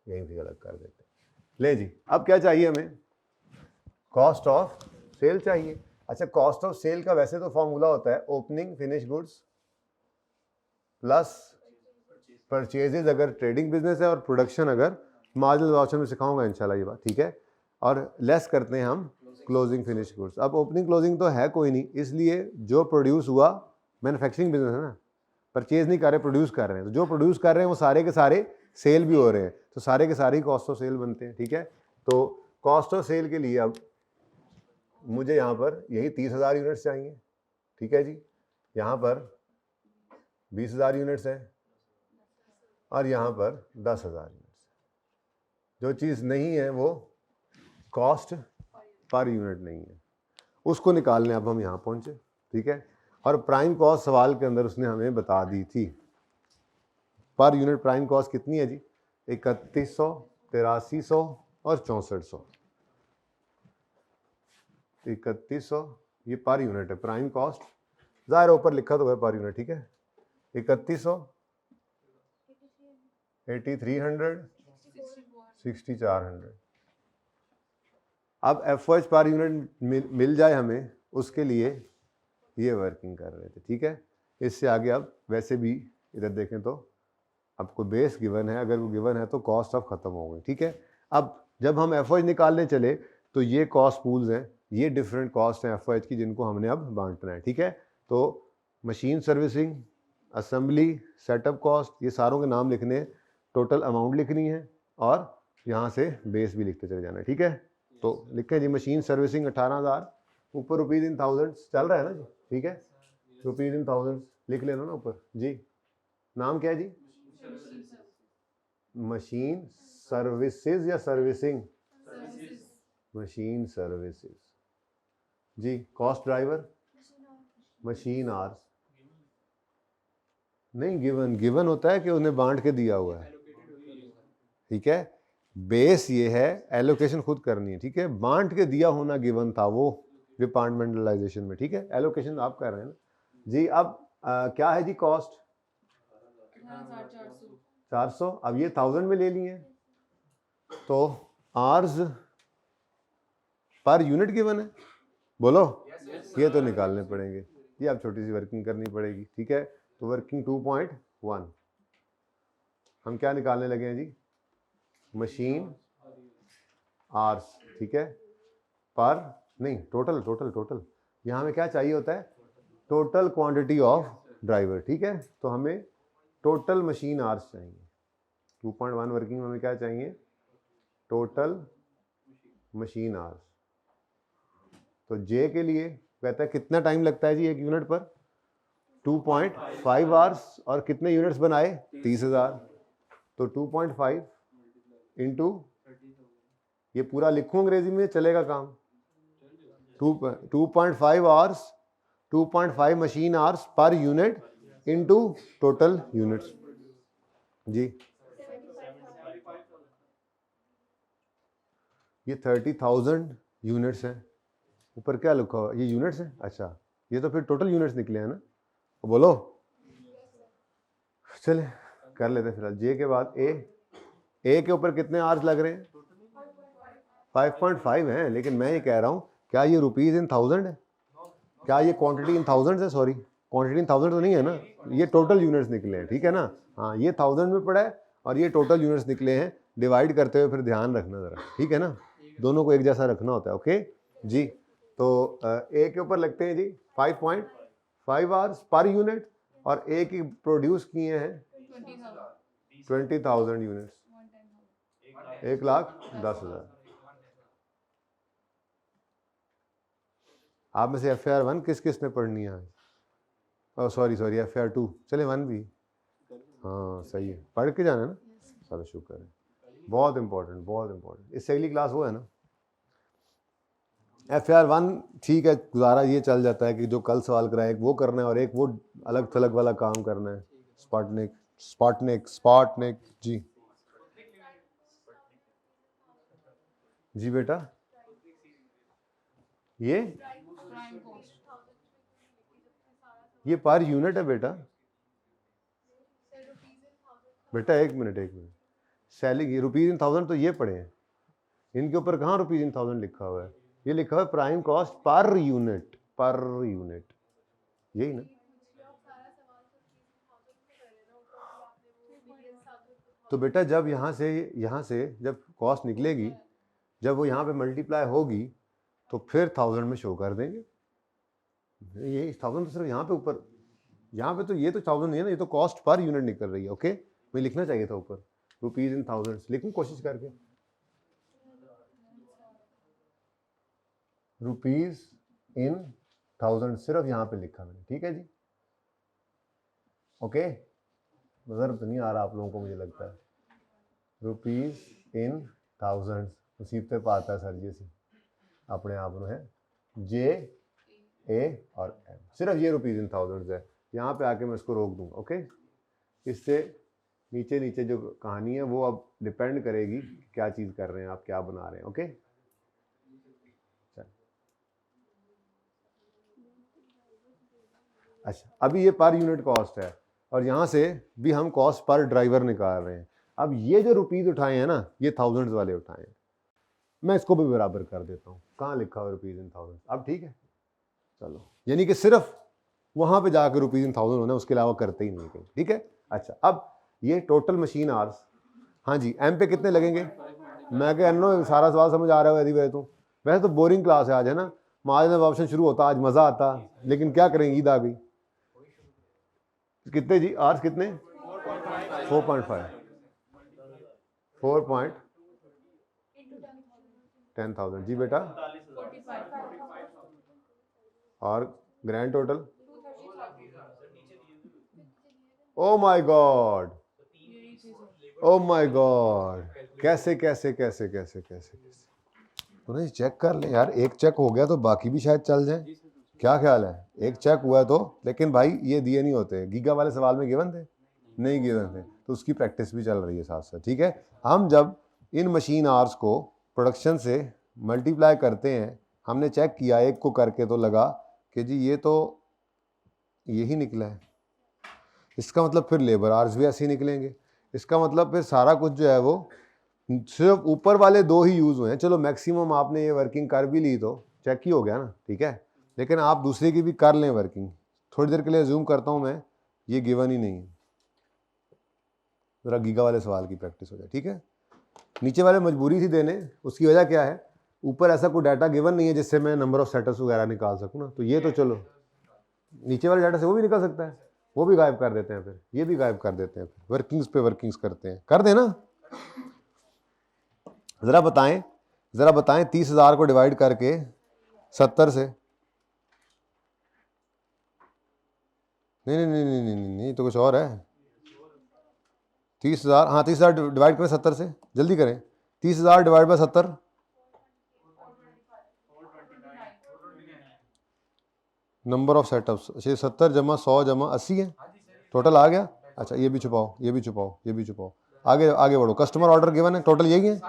यहीं से अलग कर देते, ले जी। अब क्या चाहिए हमें, कॉस्ट ऑफ सेल चाहिए। अच्छा, कॉस्ट ऑफ सेल का वैसे तो फॉर्मूला होता है opening finish goods plus purchases अगर ट्रेडिंग बिजनेस है, और प्रोडक्शन अगर मार्जिनल ऑप्शन में सिखाऊंगा इंशाल्लाह ये बात, ठीक है। और लेस करते हैं हम क्लोजिंग फिनिश गुड्स। अब ओपनिंग क्लोजिंग तो है कोई नहीं, इसलिए जो प्रोड्यूस हुआ, मैन्युफैक्चरिंग बिजनेस है ना, परचेज नहीं कर रहे, प्रोड्यूस कर रहे हैं, तो जो प्रोड्यूस कर रहे हैं वो सारे के सारे सेल भी हो रहे हैं, तो सारे के सारे कॉस्ट ऑफ सेल बनते हैं, ठीक है। तो कॉस्ट ऑफ सेल के लिए अब मुझे यहाँ पर यही 30,000 यूनिट्स चाहिए, ठीक है जी। यहाँ पर 20,000 यूनिट्स है और यहाँ पर 10,000 यूनिट्स। जो चीज़ नहीं है वो कॉस्ट पर यूनिट नहीं है, उसको निकालने अब हम यहाँ पहुँचे, ठीक है। और प्राइम कॉस्ट सवाल के अंदर उसने हमें बता दी थी। पर यूनिट प्राइम कॉस्ट कितनी है जी? 3100, 8300 और 6400। 3100 ये पर यूनिट है प्राइम कॉस्ट, ज़ाहिर ऊपर लिखा तो है पर यूनिट, ठीक है। 3100, 8300, 6400। अब एफओएच पर यूनिट मिल जाए हमें, उसके लिए ये वर्किंग कर रहे थे, ठीक है। इससे आगे अब वैसे भी इधर देखें तो आपको बेस गिवन है, अगर वो गिवन है तो कॉस्ट अब खत्म हो गई, ठीक है। अब जब हम एफओएच निकालने चले तो ये कॉस्ट पूल्स हैं, ये डिफरेंट कॉस्ट हैं एफओएच की जिनको हमने अब बांटना है, ठीक है। तो machine servicing, assembly, setup cost, ये सारों के नाम लिखने हैं, टोटल अमाउंट लिखनी है और यहाँ से बेस भी लिखते चले जाना है, ठीक है। तो लिखें जी मशीन सर्विसिंग 18,000, ऊपर रुपीज़ इन थाउजेंड्स चल रहा है ना जी, ठीक है। रुपीज़ इन थाउजेंड्स लिख लेना ना ऊपर जी। नाम क्या है जी? मशीन सर्विसेज या सर्विसिंग? मशीन सर्विसेज जी। कॉस्ट ड्राइवर मशीन आवर्स नहीं, गिवन गिवन होता है कि उन्हें बांट के दिया हुआ है, ठीक है। बेस ये है, एलोकेशन खुद करनी है, ठीक है। बांट के दिया होना गिवन था वो डिपार्टमेंटलाइजेशन में, ठीक है। एलोकेशन आप कर रहे हैं ना जी। अब क्या है जी कॉस्ट? 400। अब ये 1000 में ले लिए तो आर्स पर यूनिट गिवन है, बोलो। ये तो निकालने पड़ेंगे, ये अब छोटी सी वर्किंग करनी पड़ेगी, ठीक है। तो वर्किंग 2.1 हम क्या निकालने लगे हैं जी? मशीन आर्स, ठीक है। पर नहीं, टोटल टोटल टोटल यहाँ में क्या चाहिए होता है? टोटल क्वांटिटी ऑफ ड्राइवर, ठीक है। तो हमें टोटल मशीन आवर्स चाहिए। 2.1 वर्किंग में हमें क्या चाहिए? Total machine hours. तो जे के लिए कहता है कितना टाइम लगता है जी एक यूनिट पर? 2.5 आवर्स। और कितने यूनिट्स बनाए? 30,000। तो 2.5 इंटू, ये पूरा लिखूं अंग्रेजी में, चलेगा काम? 2.5 hours, 2.5 machine hours per unit into total units जी। ये 30,000 यूनिट्स हैं। ऊपर क्या लिखा हुआ? ये यूनिट्स हैं, अच्छा। ये तो फिर टोटल यूनिट्स निकले हैं ना, बोलो। चले कर लेते हैं फिलहाल। जे के बाद ए के ऊपर कितने आवर्स लग रहे हैं? 5.5 है। लेकिन मैं ये कह रहा हूँ, क्या ये रुपीज इन थाउजेंड है? क्या ये क्वांटिटी इन थाउजेंड है? सॉरी, क्वांटिटी इन थाउजेंड तो नहीं है ना, ये टोटल यूनिट्स निकले हैं, ठीक है ना। हाँ, ये 1000 में पड़ा है और ये टोटल यूनिट्स निकले हैं। डिवाइड करते हुए फिर ध्यान रखना ज़रा, ठीक है ना, दोनों को एक जैसा रखना होता है, ओके जी। तो ए के ऊपर लगते हैं जी 5.5 आवर्स पर यूनिट, और ए की प्रोड्यूस किए हैं 20,000 यूनिट्स, 1,10,000। आप में से FAR 1 किस किस ने पढ़नी है? सॉरी FAR 2, चले 1 भी। हाँ सही है, पढ़ के जाना है ना, चलो शुक्र है। बहुत इंपॉर्टेंट, बहुत इंपॉर्टेंट। इससे अगली क्लास वो है ना FAR 1, ठीक है, गुजारा ये चल जाता है कि जो कल सवाल कराए वो करना है और एक वो अलग थलग वाला काम करना है। स्पॉटनिक जी। जी बेटा, ये पर यूनिट है बेटा। बेटा एक minute, salary rupees in thousand तो ये पड़े हैं, इनके ऊपर कहाँ रुपीज इन थाउजेंड लिखा हुआ है? ये लिखा हुआ है प्राइम कॉस्ट पर यूनिट, यही ना। तो बेटा जब यहाँ से जब कॉस्ट निकलेगी, जब वो यहाँ पे मल्टीप्लाई होगी तो फिर 1000 में शो कर देंगे। ये 1000 तो सिर्फ यहाँ पे ऊपर, यहाँ पे तो ये तो 1000 नहीं है ना, ये तो कॉस्ट पर यूनिट निकल रही है, ओके। मैं लिखना चाहिए था ऊपर रुपीज इन थाउजेंड्स, लिखूं कोशिश करके रुपीज इन थाउजेंड, सिर्फ यहाँ पे लिखा मैंने, ठीक है जी, ओके। नजर तो नहीं आ रहा आप लोगों को, मुझे लगता है। रुपीज इन थाउजेंड मुसीबतें पाता है सर जी सी अपने आप में है। जे ए और एम, सिर्फ ये रुपीज़ इन थाउजेंड्स है। यहाँ पे आके मैं इसको रोक दूंगा। ओके, इससे नीचे नीचे जो कहानी है वो अब डिपेंड करेगी क्या चीज़ कर रहे हैं आप, क्या बना रहे हैं। ओके, अच्छा, अभी ये पर यूनिट कॉस्ट है और यहाँ से भी हम कॉस्ट पर ड्राइवर निकाल रहे हैं। अब ये जो रुपीज़ उठाए हैं ना, ये थाउजेंड्स वाले उठाए हैं, मैं इसको भी बराबर कर देता हूँ। कहाँ लिखा हुआ रुपीज़ इन थाउजेंड? अब ठीक है, चलो, यानी कि सिर्फ वहाँ पे जाकर रुपीज़ इन थाउजेंड होना, उसके अलावा करते ही नहीं कहीं। ठीक है, अच्छा, अब ये टोटल मशीन आवर्स, हाँ जी, एम पे कितने लगेंगे? मैं कह नो सारा सवाल समझ आ रहा है यदि तो वैसे तो बोरिंग क्लास है आज, है ना, मार्जिन ऑफ ऑप्शन शुरू होता, आज मज़ा आता, लेकिन क्या करेंगे, ईद आ गई। कितने जी आवर्स कितने? 4.5 4.10,000 जी बेटा, और grand total, oh my God, oh my God, कैसे कैसे कैसे कैसे कैसे कैसे तो नहीं, चेक कर ले यार, एक चेक हो गया तो बाकी भी शायद चल जाए, क्या ख्याल है? एक चेक हुआ है तो, लेकिन भाई ये दिए नहीं होते, गीगा वाले सवाल में गिवन थे, नहीं गिवन थे, तो उसकी प्रैक्टिस भी चल रही है साथ साथ। ठीक है, हम जब इन मशीन आवर्स को प्रोडक्शन से मल्टीप्लाई करते हैं, हमने चेक किया एक को करके तो लगा कि जी ये तो यही निकला है, इसका मतलब फिर लेबर आवर्स भी ऐसे ही निकलेंगे, इसका मतलब फिर सारा कुछ जो है वो सिर्फ ऊपर वाले दो ही यूज़ हुए हैं। चलो मैक्सिमम आपने ये वर्किंग कर भी ली तो चेक ही हो गया ना, ठीक है, लेकिन आप दूसरे की भी कर लें वर्किंग। थोड़ी देर के लिए जूम करता हूँ मैं, ये गिवन ही नहीं है, ज़रा गीगा वाले सवाल की प्रैक्टिस हो जाए। ठीक है, नीचे वाले मजबूरी थी देने, उसकी वजह क्या है, ऊपर ऐसा कोई डाटा गिवन नहीं है जिससे मैं नंबर ऑफ सेटअप्स वगैरह निकाल सकूँ ना, तो ये तो चलो नीचे वाले डाटा से वो भी निकल सकता है, वो भी गायब कर देते हैं, फिर ये भी गायब कर देते हैं, फिर वर्किंग्स पे वर्किंग्स करते हैं, कर देना। ज़रा बताएं 30,000 को डिवाइड करके 70 से, नहीं नहीं नहीं नहीं नहीं नहीं, तो कुछ और है। 30,000, हाँ 30,000 डिवाइड करें 70 से, जल्दी करें, 30,000 divide by 70, number of setups, अच्छा 70 जमा 100 जमा 80 है, टोटल आ गया। अच्छा ये भी छुपाओ, ये भी छुपाओ, ये भी छुपाओ, आगे आगे बढ़ो, कस्टमर ऑर्डर गिवन है, टोटल यही है।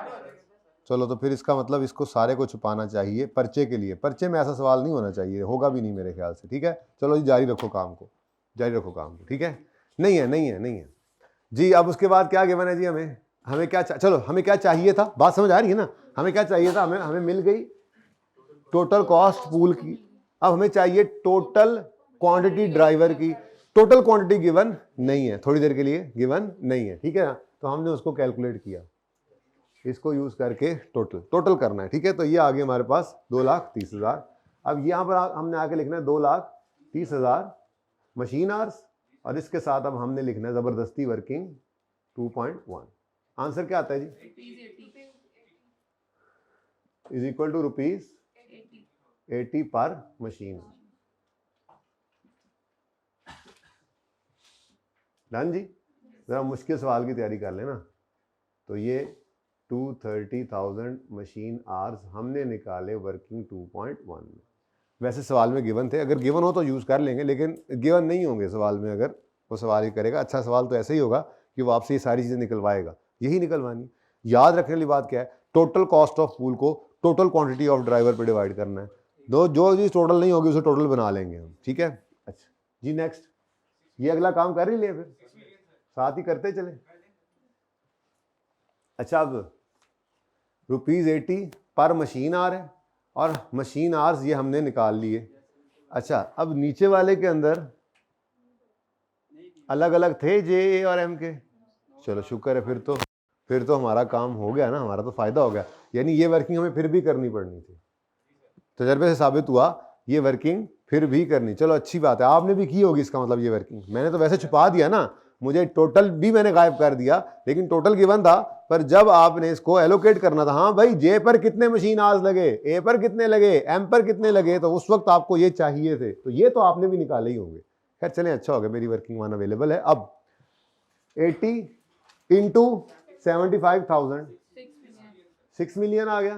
चलो तो फिर इसका मतलब इसको सारे को छुपाना चाहिए पर्चे के लिए, पर्चे में ऐसा सवाल नहीं होना चाहिए, होगा भी नहीं मेरे ख्याल से। ठीक है, चलो जी जारी रखो काम को, जारी रखो काम को। ठीक है, नहीं है नहीं है नहीं है जी। अब उसके बाद क्या गिवन है जी, हमें क्या चलो हमें क्या चाहिए था, बात समझ आ रही है ना, हमें क्या चाहिए था, हमें मिल गई टोटल कॉस्ट पूल की। अब हमें चाहिए टोटल क्वांटिटी ड्राइवर की, टोटल क्वांटिटी गिवन नहीं है, थोड़ी देर के लिए गिवन नहीं है। ठीक है ना, तो हमने उसको कैलकुलेट किया, इसको यूज करके टोटल करना है। ठीक है, तो ये आ गया हमारे पास 2,30,000। अब यहाँ पर हमने आके लिखना है 2,30,000 मशीन आवर्स, और इसके साथ अब हमने लिखना है जबरदस्ती वर्किंग 2.1। आंसर क्या आता है जी, इज इक्वल टू ₹80 पर मशीन। डन जी, जरा मुश्किल सवाल की तैयारी कर लेना। तो ये 230,000 मशीन आवर्स हमने निकाले वर्किंग 2.1 में। वैसे सवाल में गिवन थे, अगर गिवन हो तो यूज़ कर लेंगे, लेकिन गिवन नहीं होंगे सवाल में, अगर वो सवाल ही करेगा। अच्छा सवाल तो ऐसे ही होगा कि वो आपसे ये सारी चीज़ें निकलवाएगा, यही निकलवानी। याद रखने वाली बात क्या है, टोटल कॉस्ट ऑफ पूल को टोटल क्वांटिटी ऑफ ड्राइवर पे डिवाइड करना है। जो चीज़ टोटल नहीं होगी उसे टोटल बना लेंगे हम। ठीक है, अच्छा जी नेक्स्ट, ये अगला काम कर ही लिए, फिर साथ ही करते चले। अच्छा, अब ₹80 पर मशीन आवर है, और मशीन आवर्स ये हमने निकाल लिए। अच्छा, अब नीचे वाले के अंदर अलग अलग थे जे और एम के, चलो शुक्र है, फिर तो हमारा काम हो गया ना, हमारा तो फायदा हो गया। यानी ये वर्किंग हमें फिर भी करनी पड़नी थी, तजर्बे से साबित हुआ ये वर्किंग फिर भी करनी। चलो अच्छी बात है, आपने भी की होगी, इसका मतलब ये वर्किंग मैंने तो वैसे छुपा दिया ना, मुझे टोटल भी मैंने गायब कर दिया, लेकिन टोटल गिवन था। पर जब आपने इसको एलोकेट करना था, हाँ भाई जे पर कितने मशीन आवर्स लगे, ए पर कितने लगे, एम पर कितने लगे, तो उस वक्त आपको ये चाहिए थे, तो ये तो आपने भी निकाले ही होंगे। खैर चलें, अच्छा हो गया, मेरी वर्किंग वन अवेलेबल है। अब 80 इंटू 75,000, 6 मिलियन आ गया।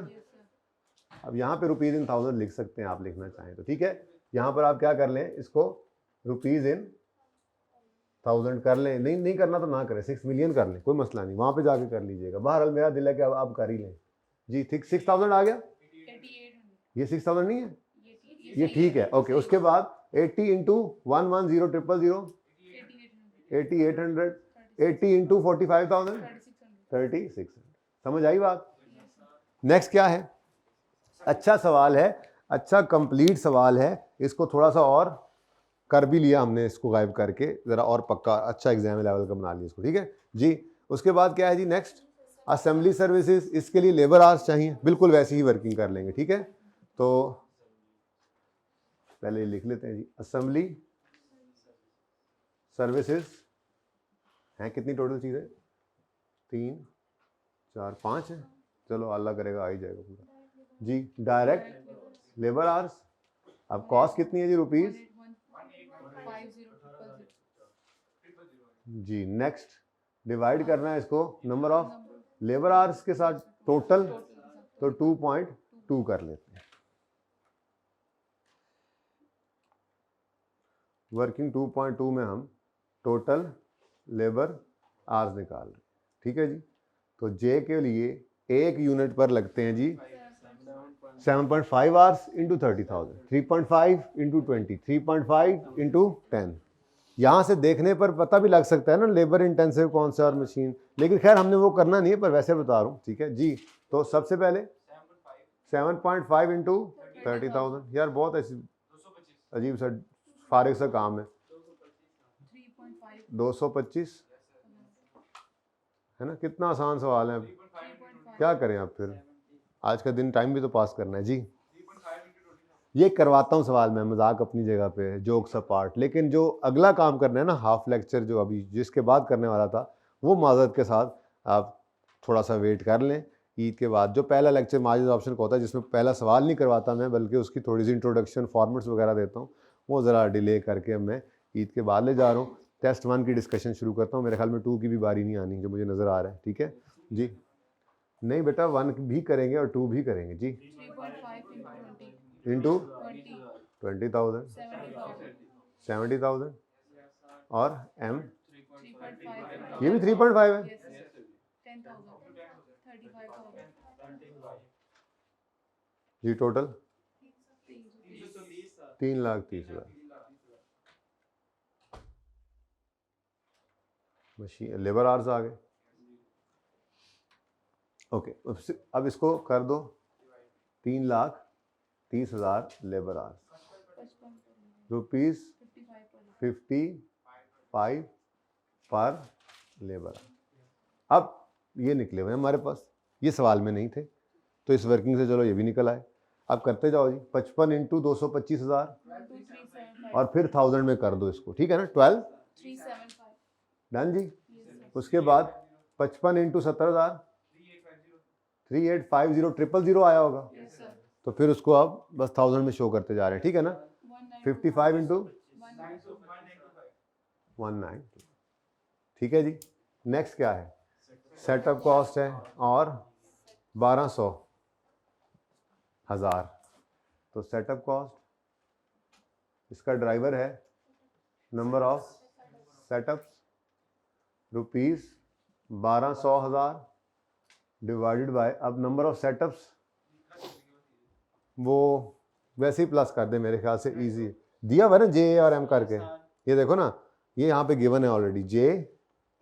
अब यहाँ पे ₹1000 लिख सकते हैं आप, लिखना चाहें तो। ठीक है, यहाँ पर आप क्या कर लें, इसको रुपीज़ इन 1000 कर लें, नहीं करना तो ना करें, 6 मिलियन कर लें, कोई मसला नहीं, वहाँ पे जाके कर लीजिएगा। बहरहाल मेरा दिल है कि अब आप कर ही लें जी। ठीक, 6000 आ गया, ये 6000 नहीं है, ये ठीक है, ओके। उसके बाद 80 इंटू 110000 8800, 80 इंटू 45,000 3600। समझ आई बात? नेक्स्ट क्या है? अच्छा सवाल है, अच्छा कंप्लीट सवाल है, इसको थोड़ा सा और कर भी लिया हमने, इसको गायब करके ज़रा और पक्का अच्छा एग्जाम लेवल का बना लिया इसको, ठीक है जी। उसके बाद क्या है जी, नेक्स्ट असेंबली सर्विसेज, इसके लिए लेबर आवर्स चाहिए, बिल्कुल वैसी ही वर्किंग कर लेंगे, ठीक है। तो पहले लिख लेते हैं जी, असेंबली सर्विसेज हैं कितनी टोटल चीज़ें, 3 4 5 है, चलो अल्लाह करेगा आ ही जाएगा पूरा जी। डायरेक्ट लेबर आवर्स, अब कॉस्ट कितनी है जी, रुपीज़ जी। नेक्स्ट डिवाइड करना है इसको नंबर ऑफ लेबर आवर्स के साथ टोटल, तो 2.2 कर लेते हैं। वर्किंग 2.2 में हम टोटल लेबर आवर्स निकाल रहे हैं, ठीक है जी। तो जे के लिए एक यूनिट पर लगते हैं जी 7.5 आवर्स इंटू 30,000, 3.5 इंटू 20, 3.5 इंटू 10। यहाँ से देखने पर पता भी लग सकता है ना लेबर इंटेंसिव कौन सा और मशीन, लेकिन खैर हमने वो करना नहीं है, पर वैसे बता रहा हूँ, ठीक है जी। तो सबसे पहले 7.5 इंटू 30,000, यार बहुत ऐसी अजीब सा फारिग सा काम है, 225 है ना, कितना आसान सवाल है। क्या करें आप फिर, आज का दिन टाइम भी तो पास करना है जी। ये करवाता हूँ सवाल, मैं मजाक अपनी जगह पे, जोक्स अपार्ट, लेकिन जो अगला काम करना है ना, हाफ लेक्चर जो अभी जिसके बाद करने वाला था, वो माजरत के साथ आप थोड़ा सा वेट कर लें ईद के बाद। जो पहला लेक्चर माजिद ऑप्शन का होता है, जिसमें पहला सवाल नहीं करवाता मैं, बल्कि उसकी थोड़ी सी इंट्रोडक्शन फॉर्मेट्स वगैरह देता हूँ, वो ज़रा डिले करके मैं ईद के बाद ले जा रहा हूँ। टेस्ट 1 की डिस्कशन शुरू करता हूँ, मेरे ख्याल में 2 की भी बारी नहीं आनी जो मुझे नज़र आ रहा है, ठीक है जी। नहीं बेटा, 1 भी करेंगे और 2 भी करेंगे जी। इंटू 20,000 70,000 और एम, ये भी 3.5 है जी। टोटल 3,30,000। मशीन लेबर आवर्स आ गए, ओके। अब इसको कर दो 3,30,000 लेबर आवर्स, रुपीज़ 55 पर लेबर। अब ये निकले हुए हमारे पास, ये सवाल में नहीं थे, तो इस वर्किंग से चलो ये भी निकल आए। अब करते जाओ जी, 55 इंटू 225,000 और फिर 1000 में कर दो इसको, ठीक है ना, 12 डन जी। उसके बाद 55 इंटू 70,000 3850 000 आया होगा, तो फिर उसको आप बस 1000 में शो करते जा रहे हैं, ठीक है ना। 55 इंटू 190, ठीक है जी। नेक्स्ट क्या है, सेटअप कॉस्ट है और 12,100,000, तो सेटअप कॉस्ट, इसका ड्राइवर है number of setups, rupees 12,100,000 divided by, अब नंबर ऑफ सेटअप्स वो वैसे ही प्लस कर दे, मेरे ख्याल से इजी दिया हुआ ना, जे और एम करके, ये देखो ना, ये यहाँ पे गिवन है already, J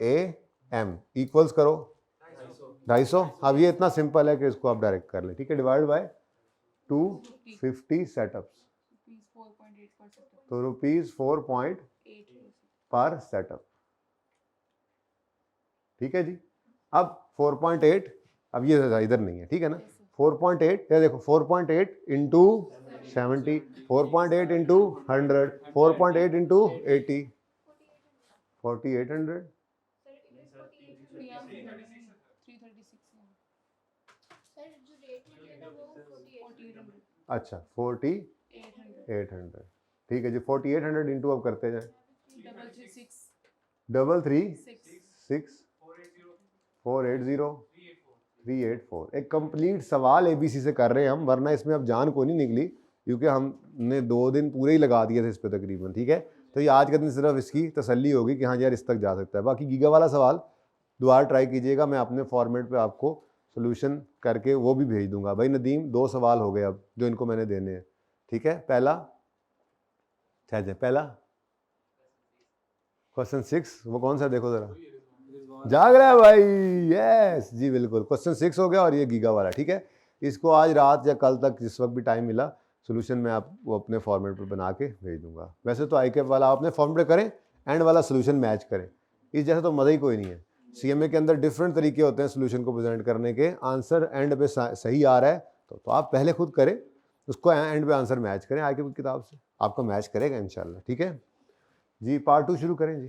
A M equals करो 250। अब ये इतना सिंपल है कि इसको आप डायरेक्ट कर लें, ठीक है। डिवाइड बाय 250 सेटअप्स, तो रुपीज़ 4 पर सेटअप, ठीक है जी। अब 4.8, अब ये इधर नहीं है, ठीक है ना, 4.8, ये देखो 4.8 इंटू 70, 4.8 इंटू 100, 4.8 इंटू 80, 4800, अच्छा 4800, ठीक है जी। 4800 इंटू अब करते जाए, 336 480 384। एक कंप्लीट सवाल एबीसी से कर रहे हैं हम, वरना इसमें अब जान को नहीं निकली क्योंकि हमने 2 दिन पूरे ही लगा दिए थे इस पे तकरीबन, ठीक है। तो ये आज का दिन सिर्फ इसकी तसल्ली होगी कि हाँ यार इस तक जा सकता है। बाकी गीगा वाला सवाल दोबारा ट्राई कीजिएगा, मैं अपने फॉर्मेट पे आपको सोल्यूशन करके वो भी भेज दूंगा। भाई नदीम 2 सवाल हो गए अब जो इनको मैंने देने हैं, ठीक है। पहला क्वेश्चन 6 वो कौन सा देखो जरा, जाग रहा है भाई, यस जी बिल्कुल। क्वेश्चन 6 हो गया और ये गीगा वाला, ठीक है। इसको आज रात या कल तक जिस वक्त भी टाइम मिला सोल्यूशन मैं आपको अपने फॉर्मेट पर बना के भेज दूंगा। वैसे तो आईकेप वाला आप अपने फॉर्मेट पे करें, एंड वाला सोल्यूशन मैच करें, इस जैसे तो मज़ा ही कोई नहीं है। सीएमए के अंदर डिफरेंट तरीके होते हैं सोल्यूशन को प्रेजेंट करने के, आंसर एंड पे सही आ रहा है तो आप पहले खुद करें, उसको एंड पे आंसर मैच करें आईकेप की किताब से, आपका मैच करेगा इंशाल्लाह, ठीक है जी। पार्ट 2 शुरू करें जी।